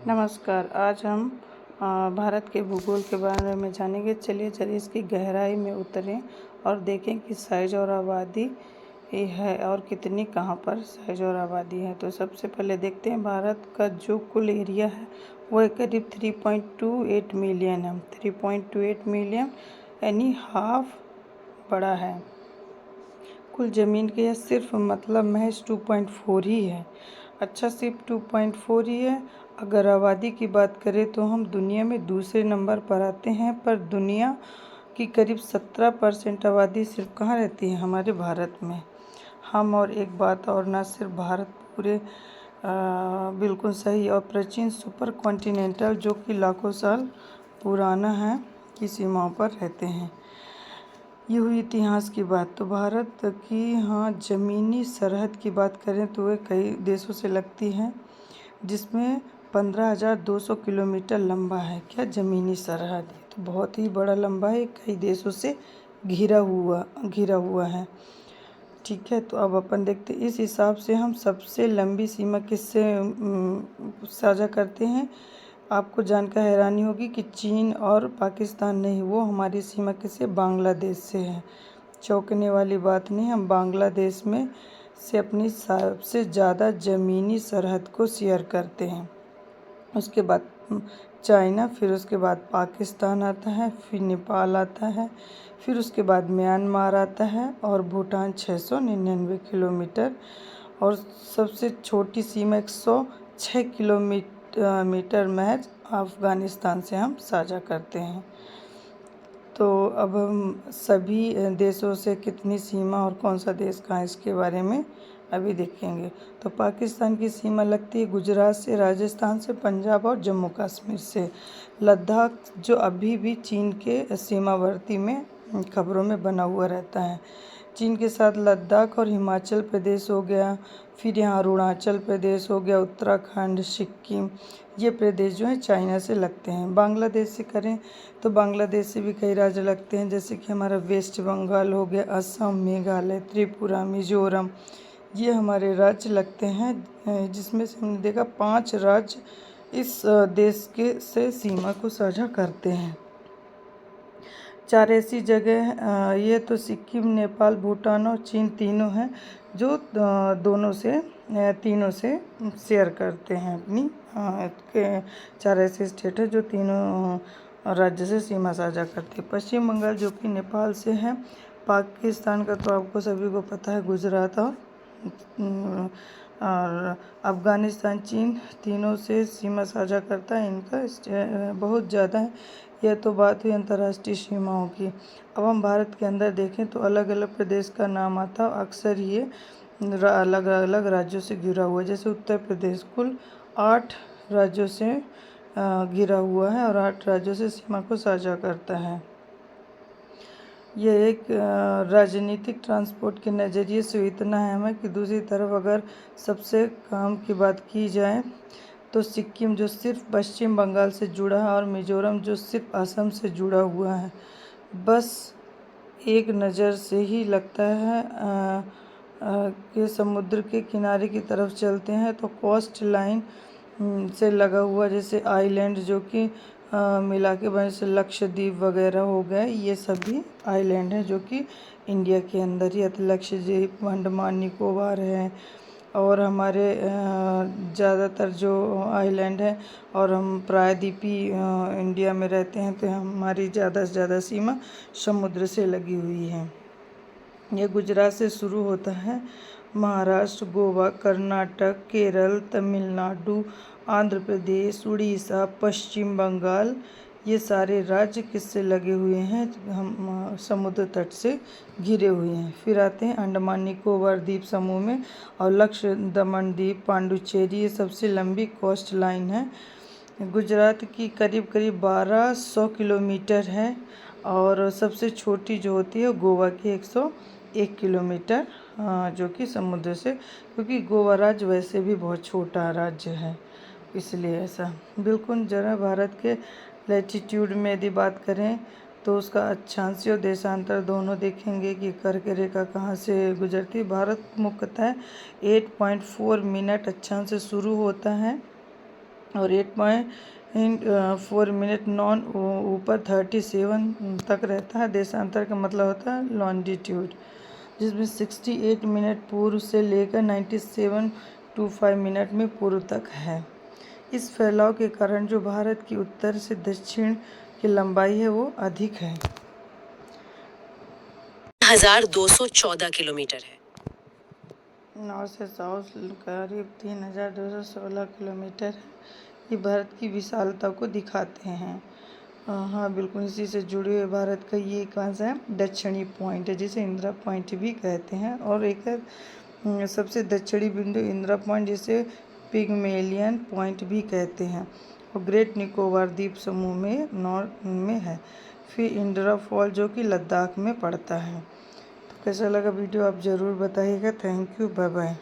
नमस्कार। आज हम भारत के भूगोल के बारे में जानेंगे। चलिए इसकी गहराई में उतरें और देखें कि साइज और आबादी है और कितनी कहाँ पर साइज और आबादी है। तो सबसे पहले देखते हैं भारत का जो कुल एरिया है वह करीब 3.28 मिलियन है। 3.28 मिलियन यानी हाफ बड़ा है। कुल ज़मीन के यह सिर्फ मतलब महज 2.4 ही है। अच्छा, सिर्फ 2.4 ही है। अगर आबादी की बात करें तो हम दुनिया में दूसरे नंबर पर आते हैं, पर दुनिया की करीब 17% आबादी सिर्फ कहाँ रहती है? हमारे भारत में। हम और एक बात और, ना सिर्फ भारत पूरे बिल्कुल सही और प्राचीन सुपर कॉन्टिनेंटल जो कि लाखों साल पुराना है की सीमाओं पर रहते हैं। ये हुई इतिहास की बात। तो भारत की ज़मीनी सरहद की बात करें तो वे कई देशों से लगती है, जिसमें 15,200 किलोमीटर लंबा है। क्या ज़मीनी सरहद? तो बहुत ही बड़ा लंबा है, कई देशों से घिरा हुआ है। ठीक है, तो अब अपन देखते हैं इस हिसाब से हम सबसे लंबी सीमा किससे साझा करते हैं। आपको जानकर हैरानी होगी कि चीन और पाकिस्तान नहीं, वो हमारी सीमा किससे? बांग्लादेश से है। चौंकने वाली बात नहीं, हम बांग्लादेश में से अपनी सबसे ज़्यादा ज़मीनी सरहद को शेयर करते हैं। उसके बाद चाइना, फिर उसके बाद पाकिस्तान आता है, फिर नेपाल आता है, फिर उसके बाद म्यांमार आता है और भूटान 699 किलोमीटर, और सबसे छोटी सीमा 106 किलोमीटर महज अफ़गानिस्तान से हम साझा करते हैं। तो अब हम सभी देशों से कितनी सीमा और कौन सा देश कहाँ, इसके बारे में अभी देखेंगे। तो पाकिस्तान की सीमा लगती है गुजरात से, राजस्थान से, पंजाब और जम्मू कश्मीर से। लद्दाख जो अभी भी चीन के सीमावर्ती में खबरों में बना हुआ रहता है। चीन के साथ लद्दाख और हिमाचल प्रदेश हो गया, फिर यहाँ अरुणाचल प्रदेश हो गया, उत्तराखंड, सिक्किम, ये प्रदेश जो हैं चाइना से लगते हैं। बांग्लादेश से करें तो बांग्लादेश से भी कई राज्य लगते हैं, जैसे कि हमारा वेस्ट बंगाल हो गया, असम, मेघालय, त्रिपुरा, मिजोरम, ये हमारे राज्य लगते हैं, जिसमें से हमने देखा 5 राज्य इस देश के से सीमा को साझा करते हैं। 4 ऐसी जगह ये तो सिक्किम, नेपाल, भूटान और चीन तीनों हैं जो तीनों से शेयर करते हैं अपनी 4 ऐसे स्टेट है जो तीनों राज्य से सीमा साझा करते हैं। पश्चिम बंगाल जो कि नेपाल से है, पाकिस्तान का तो आपको सभी को पता है, गुजरात और अफ़गानिस्तान, चीन तीनों से सीमा साझा करता है। इनका बहुत ज़्यादा है। यह तो बात हुई अंतर्राष्ट्रीय सीमाओं की। अब हम भारत के अंदर देखें तो अलग अलग प्रदेश का नाम आता है। अक्सर ये अलग अलग राज्यों से घिरा हुआ है। जैसे उत्तर प्रदेश कुल 8 राज्यों से घिरा हुआ है और 8 राज्यों से सीमा को साझा करता है। यह एक राजनीतिक ट्रांसपोर्ट के नज़रिए से इतना अहम है कि दूसरी तरफ अगर सबसे काम की बात की जाए तो सिक्किम जो सिर्फ पश्चिम बंगाल से जुड़ा है और मिजोरम जो सिर्फ असम से जुड़ा हुआ है। बस एक नज़र से ही लगता है कि समुद्र के किनारे की तरफ चलते हैं तो कोस्ट लाइन से लगा हुआ, जैसे आइलैंड जो कि मिला के बने, से लक्षद्वीप वगैरह हो गए, ये सभी आइलैंड हैं जो कि इंडिया के अंदर ही आते। लक्षद्वीप, अंडमान निकोबार है और हमारे ज़्यादातर जो आइलैंड हैं, और हम प्रायद्वीपी इंडिया में रहते हैं, तो हमारी ज़्यादा से ज़्यादा सीमा समुद्र से लगी हुई है। यह गुजरात से शुरू होता है, महाराष्ट्र, गोवा, कर्नाटक, केरल, तमिलनाडु, आंध्र प्रदेश, उड़ीसा, पश्चिम बंगाल, ये सारे राज्य किससे लगे हुए हैं? हम समुद्र तट से घिरे हुए हैं। फिर आते हैं अंडमान निकोबार द्वीप समूह में, और लक्षद्वीप द्वीप, पांडुचेरी, ये सबसे लंबी कोस्ट लाइन है। गुजरात की करीब 1200 किलोमीटर है, और सबसे छोटी जो होती है गोवा की 101 किलोमीटर, जो कि समुद्र से, क्योंकि गोवा राज्य वैसे भी बहुत छोटा राज्य है, इसलिए ऐसा। बिल्कुल जरा भारत के लैटिट्यूड में यदि बात करें तो उसका अक्षांशीय और देशांतर दोनों देखेंगे कि कर्क रेखा कहाँ से गुजरती है। भारत मुख्यतः 8.4 मिनट अक्षांश से शुरू होता है और 8.4 मिनट नॉन ऊपर 37 तक रहता है। देशांतर का मतलब होता है लॉन्जिट्यूड, जिसमें 68 मिनट पूर्व से लेकर 97.25 मिनट में पूर्व तक है। इस फैलाव के कारण जो भारत की उत्तर से दक्षिण की लंबाई है वो अधिक है। 1214 किलोमीटर है। नॉर्थ से साउथ करीब 3216 किलोमीटर है। ये भारत की विशालता को दिखाते हैं। हाँ बिल्कुल, इसी से जुड़े हुए भारत का ये कौन सा है, दक्षिणी पॉइंट है, जिसे इंदिरा पॉइंट भी कहते हैं। और एक सबसे दक्षिणी बिंदु इंदिरा पॉइंट, जिसे पिग्मेलियन पॉइंट भी कहते हैं, और ग्रेट निकोबार द्वीप समूह में नॉर्थ में है। फिर इंदिरा फॉल जो कि लद्दाख में पड़ता है। तो कैसा लगा वीडियो आप ज़रूर बताइएगा। Thank you, bye bye.